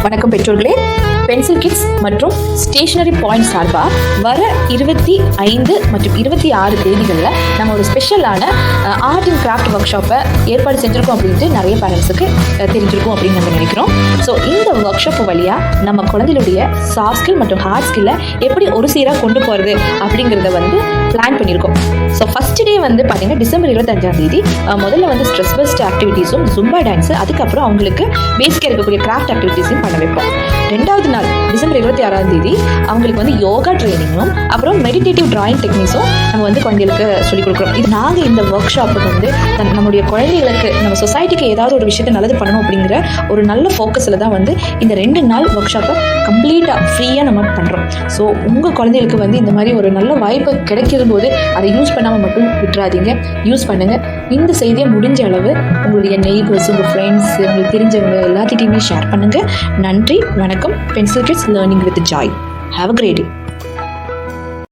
வணக்கம் பெற்றோர்களே. Pencil kids மற்றும் ஸ்டேஷனரி பாயிண்ட் சார்பாக வர 25 மற்றும் 26 தேதிகளில் நம்ம ஒரு ஸ்பெஷலான ஆர்ட் அண்ட் கிராஃப்ட் ஒர்க் ஷாப்பை ஏற்பாடு செஞ்சுருக்கோம் அப்படின்ட்டு நிறைய பேரண்ட்ஸுக்கு தெரிஞ்சிருக்கும் அப்படின்னு நம்ம நினைக்கிறோம். ஸோ இந்த ஒர்க் ஷாப் வழியாக நம்ம குழந்தைகளுடைய சாஃப்ட் ஸ்கில் மற்றும் ஹார்ட் ஸ்கில்லை எப்படி ஒரு சீராக கொண்டு போகிறது அப்படிங்கிறத பிளான் பண்ணியிருக்கோம். ஸோ ஃபஸ்ட் டே பார்த்தீங்கன்னா டிசம்பர் 25ஆம் தேதி முதல்ல ஸ்ட்ரெஸ் பஸ்ட் ஆக்டிவிட்டீஸும் ஜும்பா டான்ஸு, அதுக்கப்புறம் அவங்களுக்கு பேசிக்காக இருக்கக்கூடிய கிராஃப்ட் ஆக்டிவிட்டீஸையும் பண்ண வைப்போம். ரெண்டாவது நாள் டிசம்பர் 26ஆம் தேதி அவங்களுக்கு யோகா ட்ரைனிங்கும் அப்புறம் மெடிடேட்டிவ் டிராயிங் டெக்னிக்ஸும் நம்ம குழந்தைகளுக்கு சொல்லிக் கொடுக்குறோம். இது நாங்கள் இந்த ஒர்க் ஷாப்பை நம்முடைய குழந்தைகளுக்கு நம்ம சொசைட்டிக்கு ஏதாவது ஒரு விஷயத்தை நல்லது பண்ணணும் அப்படிங்கிற ஒரு நல்ல ஃபோக்கஸில் தான் இந்த 2 நாள் ஒர்க் ஷாப்பை கம்ப்ளீட்டாக ஃப்ரீயாக நம்ம பண்ணுறோம். ஸோ உங்கள் குழந்தைகளுக்கு இந்த மாதிரி ஒரு நல்ல வாய்ப்பு கிடைக்கிற போது அதை யூஸ் பண்ணாமல் மட்டும் விட்டுறாதீங்க, யூஸ் பண்ணுங்கள். இந்த செய்தியை முடிஞ்ச அளவு உங்களுடைய நெய்பர்ஸ், உங்கள் ஃப்ரெண்ட்ஸ், உங்களுக்கு தெரிஞ்சவங்க எல்லாத்திட்டையுமே ஷேர் பண்ணுங்கள். நன்றி, வணக்கம். Pencil kids learning with Joy. Have a great day.